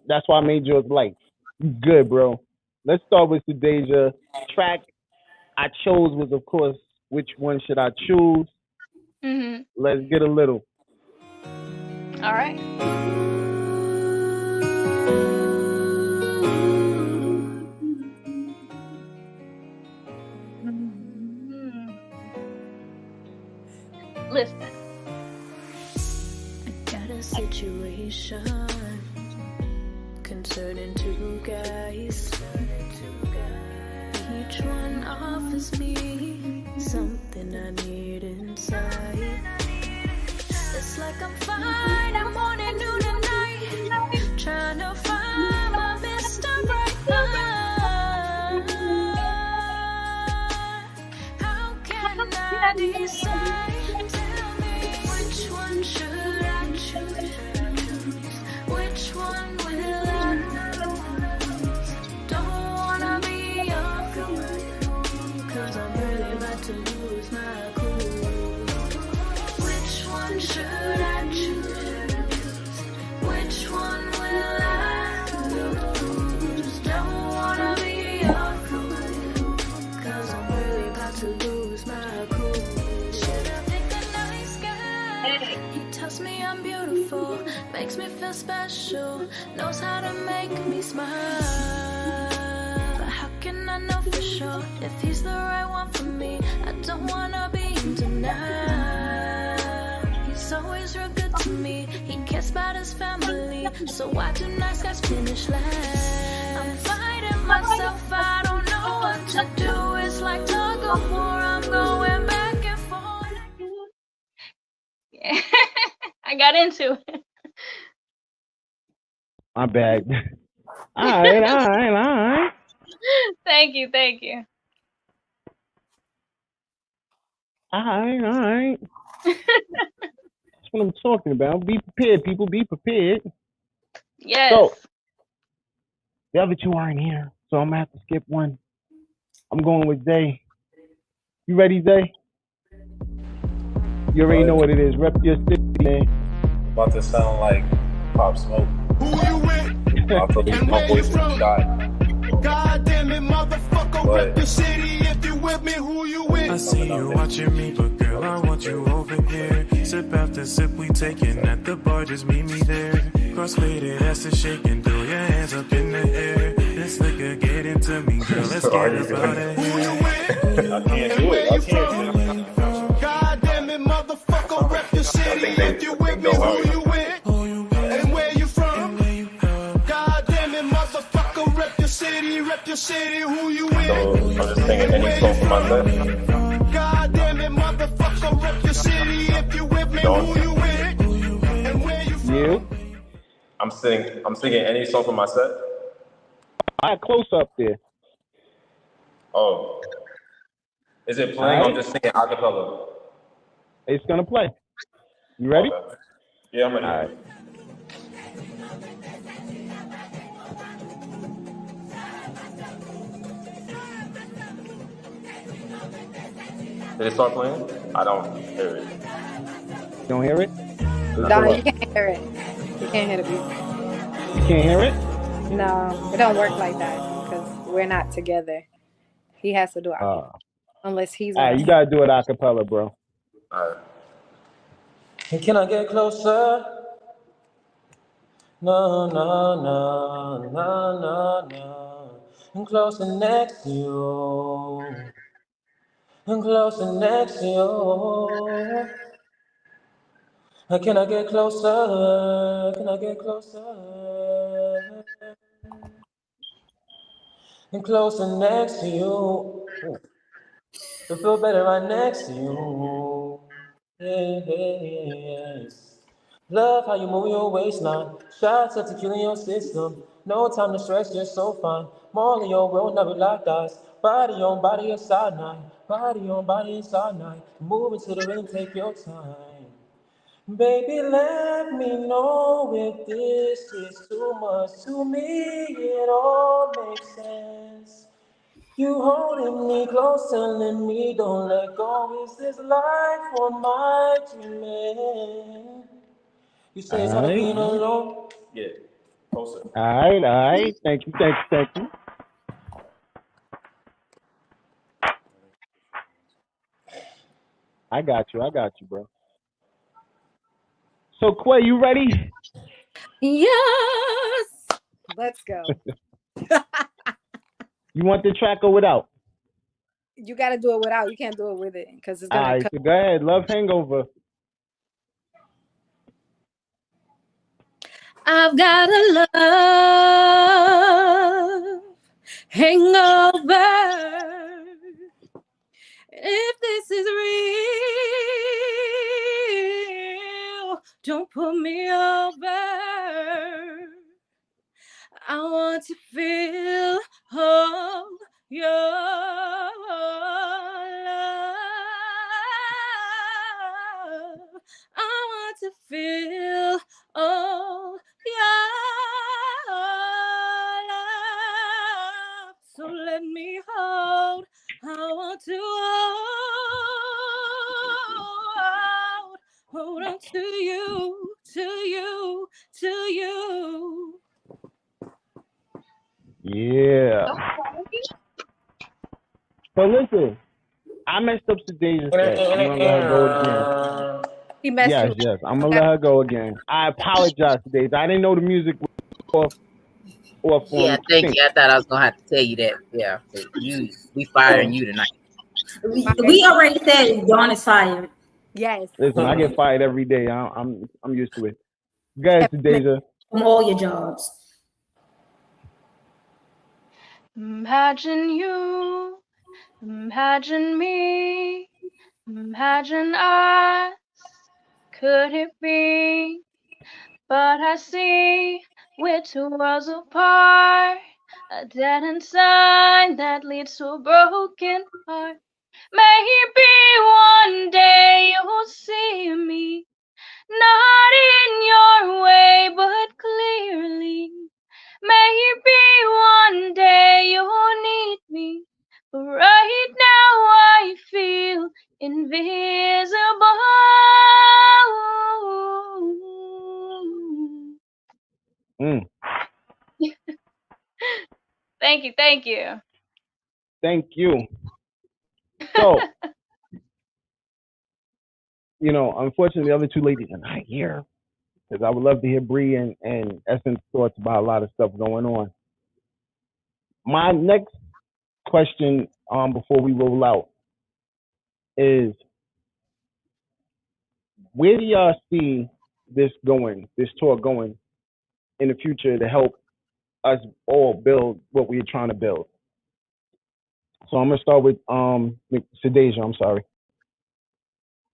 that's why I made yours light. You good, bro. Let's start with the Deja track I chose was, of course, Which One Should I Choose? Mm-hmm. Let's get a little. All right. Listen. I got a situation concerning two guys. Each one offers me something I need inside. It's like I'm fighting morning, noon, and night, trying to find my Mr. Right. How can I decide? Tell me, which one should I choose? Which one will I lose? Don't wanna be your fool, 'cause I'm really about to lose my cool. Which one should I choose? Which one will I lose? Don't wanna be your fool, 'cause I'm really about to lose my cool. Should I pick a nice guy? He tells me I'm beautiful, makes me feel special, knows how to make me smile. But how can I know for sure if he's the right one for me? I don't wanna be in denial. He's always real good to me, he cares about his family, so why do nice guys finish last? I'm fighting myself, I don't know what to do. It's like tug of war, I'm going back and forth. Yeah. I got into it. My bad. All right. Thank you. All right. That's what I'm talking about. Be prepared, people. Be prepared. Yes. So, the other two aren't here, so I'm going to have to skip one. I'm going with Zay. You ready, Zay? You already know what it is. Rep your city, man. About to sound like Pop Smoke. Who you with? And where you from? God. God damn it, motherfucker, rep the city. If you with me, who you with? I see you watching me, but girl, I want you over here. Sip after sip, we taking at the bar, just meet me there. Cross-faded, ass is shaking, throw your hands up in the air. This liquor get into me, girl, let's get about it. Who you with? I can't do it. I can't do it. God damn it, motherfucker, rep the city. If you with me, who you with? And where you from? God damn it, motherfucker, rep your city, who you with? So I'm just singing any song for my set. God damn it, motherfucker, rep your city. If you with me, who you with? And where you from? You? I'm singing any song for my set. I close up there. Oh. Is it playing or I'm just singing a cappella? It's going to play. You ready? Okay. Yeah, I'm ready. All right. Did it start playing? I don't hear it. You don't hear it? No, you can't hear it. You can't hear the beat. You can't hear it? No, it don't work like that because we're not together. He has to do it unless he's. All right, you gotta do it a cappella, bro. All right. And can I get closer? No. I'm closer next to you. I'm closer next to you. Can I get closer? Can I get closer? And closer next to you. To feel better right next to you. Yes. Love how you move your waistline. Shots of tequila in your system. No time to stress, just so fine. More in your world, never locked eyes. Body on body inside night. Body on body inside night. Move into the rhythm, take your time. Baby, let me know if this is too much to me. It all makes sense. You holding me close, telling me don't let go. Is this life or my dreaming? You say it's not being alone. Yeah, closer. All right. Thank you. I got you. Bro. So Quay, you ready? Yes. Let's go. You want the track or without? You got to do it without. You can't do it with it because it's All gonna right, cut. so go ahead. Love Hangover. I've got a love hangover. If this is real, don't put me over. I want to feel all your love. I want to feel all your love. So let me hold. I want to hold on to you, to you, to you. Yeah. So listen, I messed up Sedacia's set. I'm gonna let her go again. He messed Yes, you. I'm gonna let her go again. I apologize, Sedacia. I didn't know the music was off Yeah, on thank sync. you. I thought I was gonna have to tell you that. Yeah, we firing you tonight. We already said Dawn is fired. Yes. Listen, I get fired every day. I'm used to it. Go ahead, Sedacia. From all your jobs. Imagine you, imagine me, imagine us. Could it be? But I see we're 2 worlds apart. A dead end sign that leads to a broken heart. Maybe one day you'll see me, not in your way, but clearly. Maybe one day you'll need me, but right now I feel invisible. Thank you, thank you. Thank you. So, unfortunately, the other two ladies are not here because I would love to hear Bree and Essence thoughts about a lot of stuff going on. My next question, before we roll out, is where do y'all see this tour going in the future to help us all build what we're trying to build? So I'm gonna start with Sedacia. I'm sorry.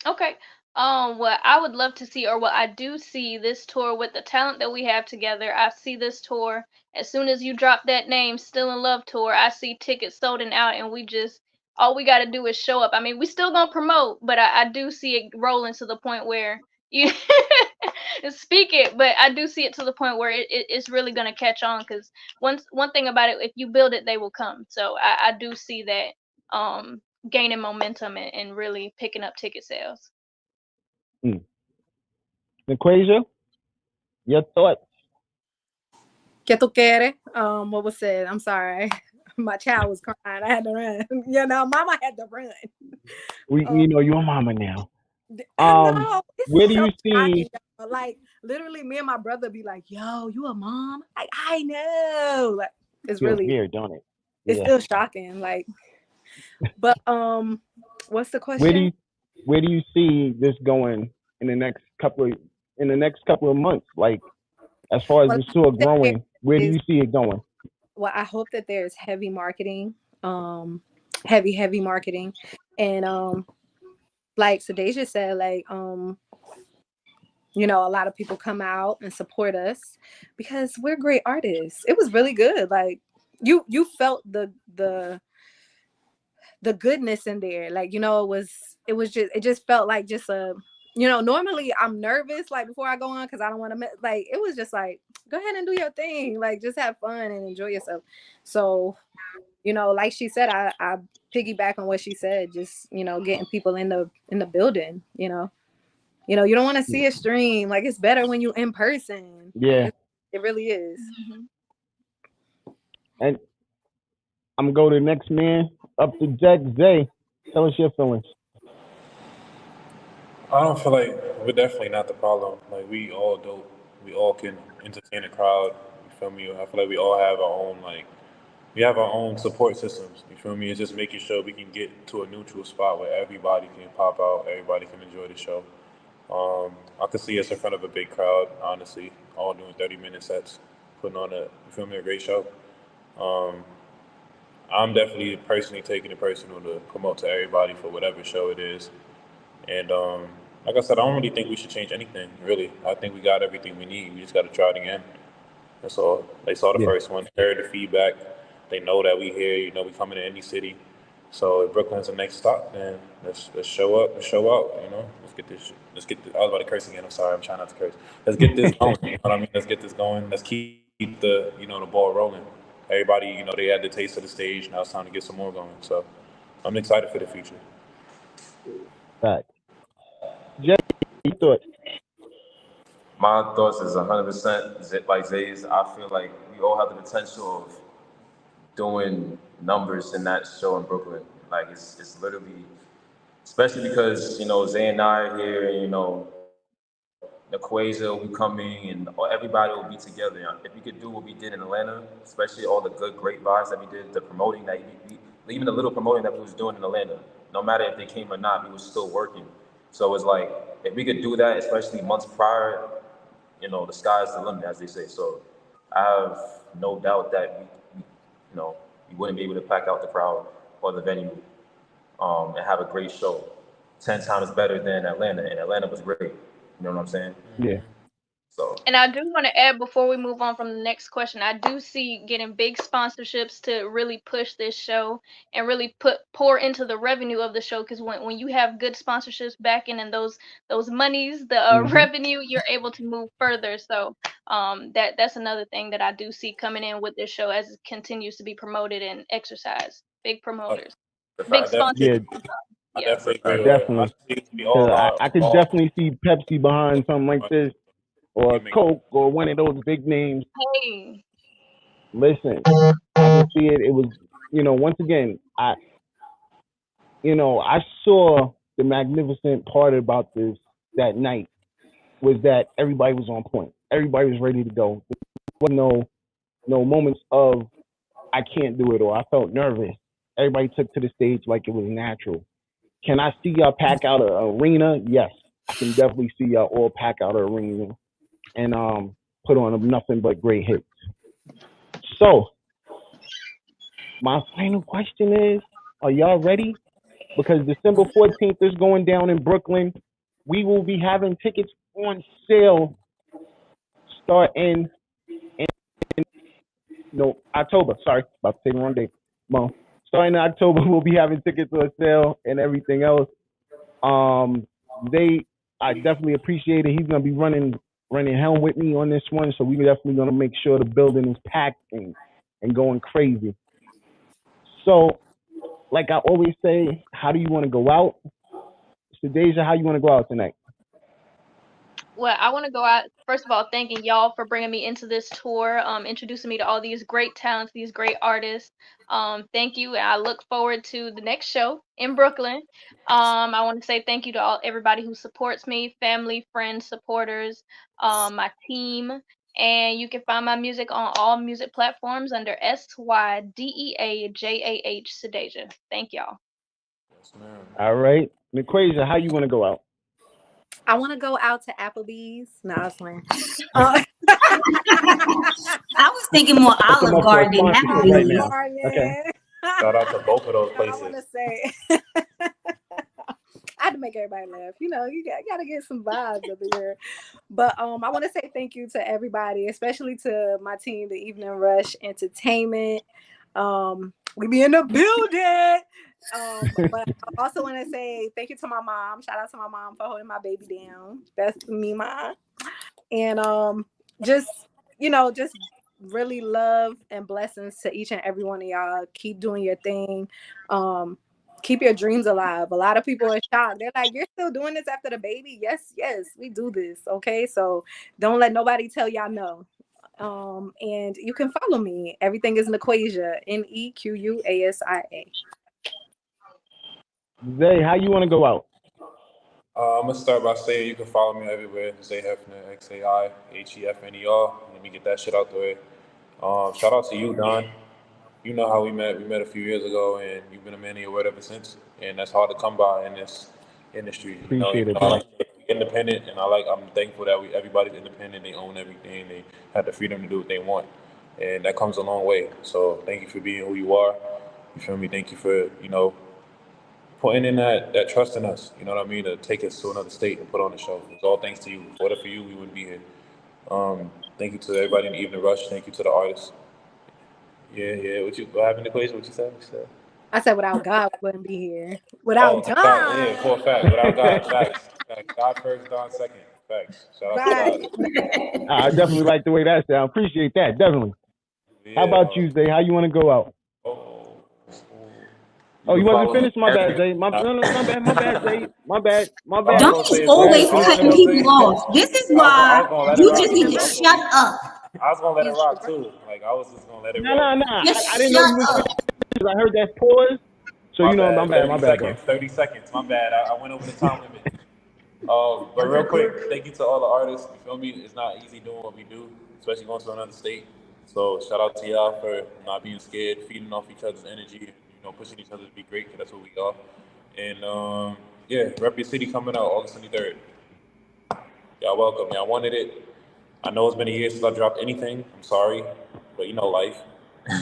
Okay. What I would love to see, or what I do see this tour with the talent that we have together, I see this tour as soon as you drop that name, Still in Love tour, I see tickets sold and out, and all we got to do is show up. I mean, we still gonna promote, but I do see it rolling to the point where you speak it, but I do see it to the point where it's really gonna catch on. Because one thing about it, if you build it, they will come. So I do see that gaining momentum and really picking up ticket sales. Equasia, your thoughts? ¿Qué tú quieres? What was said? I'm sorry. My child was crying. I had to run. Mama had to run. We know you're a mama now. I know. It's Where do so you see? shocking, like literally, me and my brother be like, "Yo, you a mom?" Like, I know. Like, it's Feels really weird, don't it? It's still shocking. Like, but what's the question? Where do you see this going in the next couple of months? Like, as far as the tour growing, where do you see it going? Well, I hope that there's heavy marketing, heavy marketing, and like Sedacia said, like a lot of people come out and support us because we're great artists. It was really good. Like you felt the goodness in there. Like, it just felt like just a, normally I'm nervous like before I go on because I don't want to like, it was just like, go ahead and do your thing. Like, just have fun and enjoy yourself. So, like she said, I piggyback on what she said, just, getting people in the building, you don't want to see a stream. Like, it's better when you in person. Yeah. It really is. And I'm going to go to the next man up to Jack Zay. Tell us your feelings. I don't feel like we're definitely not the problem. Like we all dope. We all can entertain a crowd. You feel me? I feel like we all have our own we have our own support systems. You feel me? It's just making sure we can get to a neutral spot where everybody can pop out, everybody can enjoy the show. I could see us in front of a big crowd, honestly, all doing 30-minute sets, putting on you feel me, a great show. Um, I'm definitely personally taking it personal to promote to everybody for whatever show it is. And like I said, I don't really think we should change anything, really. I think we got everything we need. We just got to try it again. That's all. They saw the Yeah. first one, heard the feedback. They know that we here. You know, we coming to any city. So if Brooklyn's the next stop, then let's show up and show out. You know, let's get this. Let's get. I was about to curse again. I'm sorry. I'm trying not to curse. Let's get this going. You know what I mean? Let's get this going. Let's keep the the ball rolling. Everybody, they had the taste of the stage. Now it's time to get some more going. So I'm excited for the future. Fact. Jay, you thought? My thoughts is 100% like Zay's. I feel like we all have the potential of doing numbers in that show in Brooklyn. Like it's literally, especially because Zay and I are here, and Equasia will be coming, and everybody will be together. If we could do what we did in Atlanta, especially all the good, great vibes that we did, the promoting that even the little promoting that we was doing in Atlanta, no matter if they came or not, we was still working. So it's like if we could do that, especially months prior, the sky's the limit, as they say. So I have no doubt that we wouldn't be able to pack out the crowd or the venue and have a great show. 10 times better than Atlanta, and Atlanta was great. You know what I'm saying? Yeah. So. And I do want to add before we move on from the next question, I do see getting big sponsorships to really push this show and really pour into the revenue of the show. Because when you have good sponsorships backing and those monies, the revenue, you're able to move further. So that's another thing that I do see coming in with this show as it continues to be promoted and exercised. Big promoters, big sponsors. Yeah, I definitely agree with it. definitely. We Because all are. I could definitely see Pepsi behind something like this, or Coke, or one of those big names. Hey. Listen, I can see it. It was, once again, I saw the magnificent part about this that night was that everybody was on point. Everybody was ready to go. There was no moments of I can't do it or I felt nervous. Everybody took to the stage like it was natural. Can I see y'all pack out an arena? Yes, I can definitely see y'all all pack out an arena and put on nothing but great hits. So my final question is, are y'all ready? Because December 14th is going down in Brooklyn. We will be having tickets on sale starting in October. Sorry, about to say the wrong date. Starting in October, we'll be having tickets on sale and everything else. I definitely appreciate it. He's gonna be running helm with me on this one, so we're definitely gonna make sure the building is packed and going crazy. So, like I always say, how do you want to go out? So, Deja, how you want to go out tonight? Well, I want to go out, first of all, thanking y'all for bringing me into this tour, introducing me to all these great talents, these great artists. Thank you, and I look forward to the next show in Brooklyn. I want to say thank you to everybody who supports me, family, friends, supporters, my team, and you can find my music on all music platforms under SYDEAJAH Sedasia. Thank y'all. Yes, ma'am. All right, Equasia, how you want to go out? I want to go out to Applebee's. No, I was playing. I was thinking more Olive Garden than Applebee's. Right okay. Shout out to both of those places. I want to say, I had to make everybody laugh. You got to get some vibes over here. But I want to say thank you to everybody, especially to my team, the Evening Rush Entertainment. We be in the building. But I also want to say thank you to my mom. Shout out to my mom for holding my baby down. That's me, mom. And just really love and blessings to each and every one of y'all. Keep doing your thing. Keep your dreams alive. A lot of people are shocked. They're like, "You're still doing this after the baby?" Yes, we do this. Okay, so don't let nobody tell y'all no. And you can follow me. Everything is Nequasia, Nequuasia. Zay, how you want to go out? I'm gonna start by saying you can follow me everywhere. Zay Hefner, XAIHEFNER. Let me get that shit out the way. Shout out to you, Don. You know how we met. We met a few years ago, and you've been a man of your word ever since. And that's hard to come by in this industry. Appreciate it, I bro. like to be independent, and I'm thankful that everybody's independent. They own everything. They have the freedom to do what they want, and that comes a long way. So thank you for being who you are. You feel me? Thank you for putting in that trust in us. You know what I mean? To take us to another state and put on the show. It's all thanks to you. If it wasn't for you, we wouldn't be here. Thank you to everybody in the Evening Rush. Thank you to the artists. Yeah. What happened to Quasia? What you said? I said without God, we wouldn't be here. Oh, Without yeah, for a John. fact. Without God, facts. God first, Don second. Facts. Shout out to Right. God. I definitely like the way that sounds. Appreciate that, definitely. How about you, Zay? How you want to go out? Oh, you wasn't finished? My bad, Zay. My bad, Zay. My bad. Don't be always cutting people off. This is why you just need to shut up. I was gonna let it rock too. Like I was just gonna let it No. rock. I didn't know you was finished. I heard that pause. So my bad, bro. 30 seconds. My bad. I went over the time limit. But real quick, thank you to all the artists. You feel me? It's not easy doing what we do, especially going to another state. So shout out to y'all for not being scared, feeding off each other's energy, pushing each other to be great, because that's what we are. And yeah, Rep Your City coming out August 23rd. Y'all welcome. Y'all wanted it. I know it's been a year since I dropped anything. I'm sorry, but life.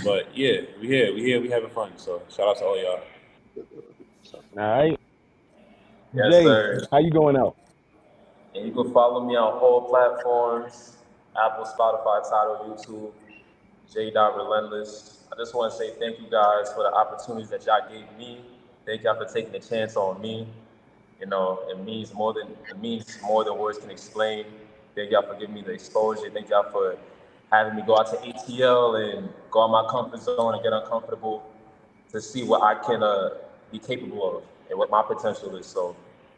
But yeah, we here, we having fun. So shout out to all y'all. All right. Yes, Jay, sir. how you going out? And you can follow me on all platforms: Apple, Spotify, Tidal, YouTube. J.Relentless. I just want to say thank you guys for the opportunities that y'all gave me. Thank y'all for taking a chance on me. It means more than words can explain. Thank y'all for giving me the exposure. Thank y'all for having me go out to ATL and go out my comfort zone and get uncomfortable to see what I can be capable of and what my potential is. So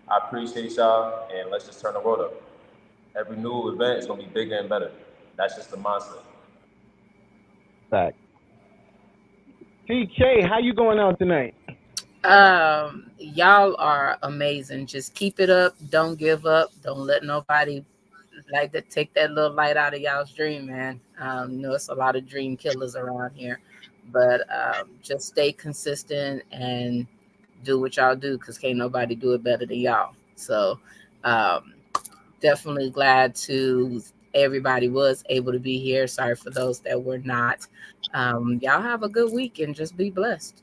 I appreciate y'all, and let's just turn the world up. Every new event is gonna be bigger and better. That's just the mindset. Fact. TK, how you going out tonight? Y'all are amazing. Just keep it up. Don't give up. Don't let nobody take that little light out of y'all's dream, man. It's a lot of dream killers around here, but just stay consistent and do what y'all do, because can't nobody do it better than y'all. So definitely glad to everybody was able to be here. Sorry for those that were not. Y'all have a good week and just be blessed.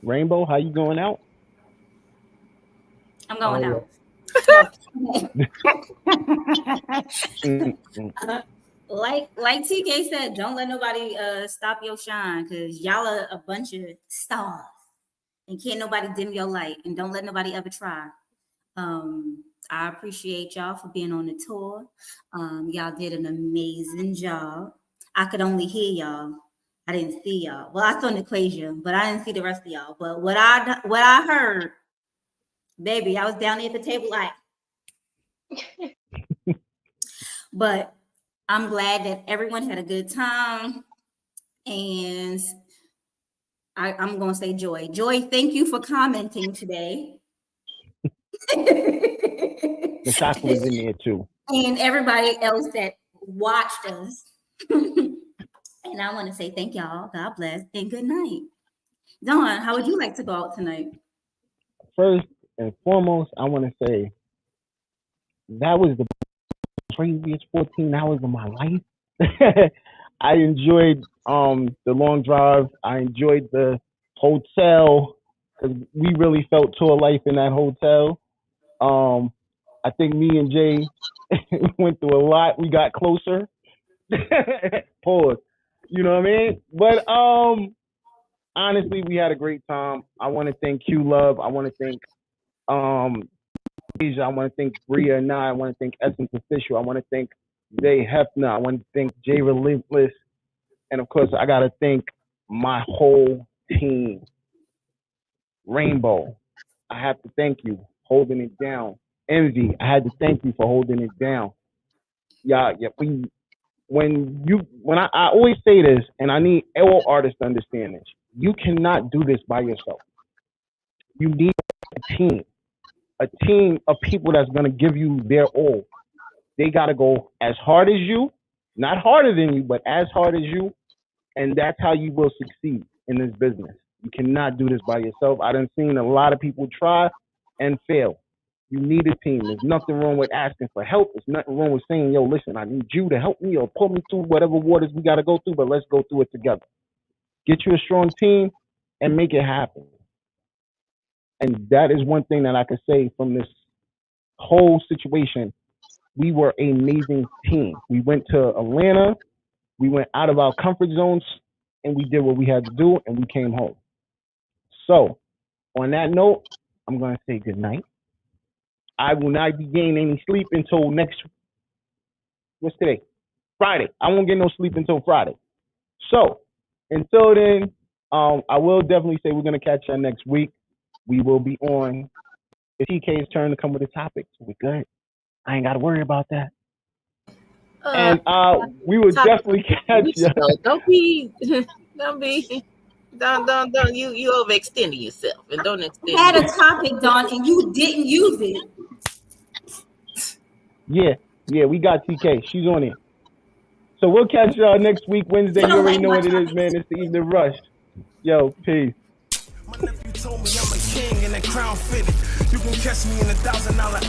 Rainbow, how you going out? I'm going out. Like TK said, don't let nobody stop your shine, because y'all are a bunch of stars and can't nobody dim your light, and don't let nobody ever try. I appreciate y'all for being on the tour. Y'all did an amazing job. I could only hear y'all. I didn't see y'all. Well, I saw Equation, but I didn't see the rest of y'all. But what I heard, baby, I was down there at the table like. But I'm glad that everyone had a good time, and I'm gonna say Joy. Joy, thank you for commenting today. The chocolate was in there too. And everybody else that watched us. And I want to say thank y'all. God bless and good night. Dawn, how would you like to go out tonight? First and foremost, I want to say that was the craziest 14 hours of my life. I enjoyed the long drive. I enjoyed the hotel, because we really felt tour life in that hotel. I think me and Jay went through a lot. We got closer. Pause. You know what I mean? But honestly, we had a great time. I want to thank Q Love. I want to thank Asia. I want to thank Bria and I want to thank Essence Official. I want to thank Zay Hefner. I want to thank Jay Relentless. And of course, I got to thank my whole team. Rainbow, I have to thank you holding it down. Envy, I had to thank you for holding it down. Yeah, when I always say this, and I need all artists to understand this, you cannot do this by yourself. You need a team. a team of people that's going to give you their all. They got to go as hard as you, not harder than you, but as hard as you, and that's how you will succeed in this business. You cannot do this by yourself. I done seen a lot of people try and fail. You need a team. There's nothing wrong with asking for help. There's nothing wrong with saying, yo, listen, I need you to help me or pull me through whatever waters we got to go through, but let's go through it together. Get you a strong team and make it happen. And that is one thing that I could say from this whole situation. We were an amazing team. We went to Atlanta. We went out of our comfort zones, and we did what we had to do, and we came home. So, on that note, I'm going to say good night. I will not be getting any sleep until what's today? Friday. I won't get no sleep until Friday. So, until then, I will definitely say we're going to catch you next week. We will be on. It's TK's turn to come with a topic, so we're good. I ain't got to worry about that. And we will definitely catch you. Don't you overextending yourself and don't extend. You had a topic, Don, and you didn't use it. Yeah, we got TK. She's on it. So we'll catch y'all next week, Wednesday. You already know what it is, man. It's the Evening Rush. Yo, peace. My nephew told me I'm a king and a crown fitted. You can catch me in $1,000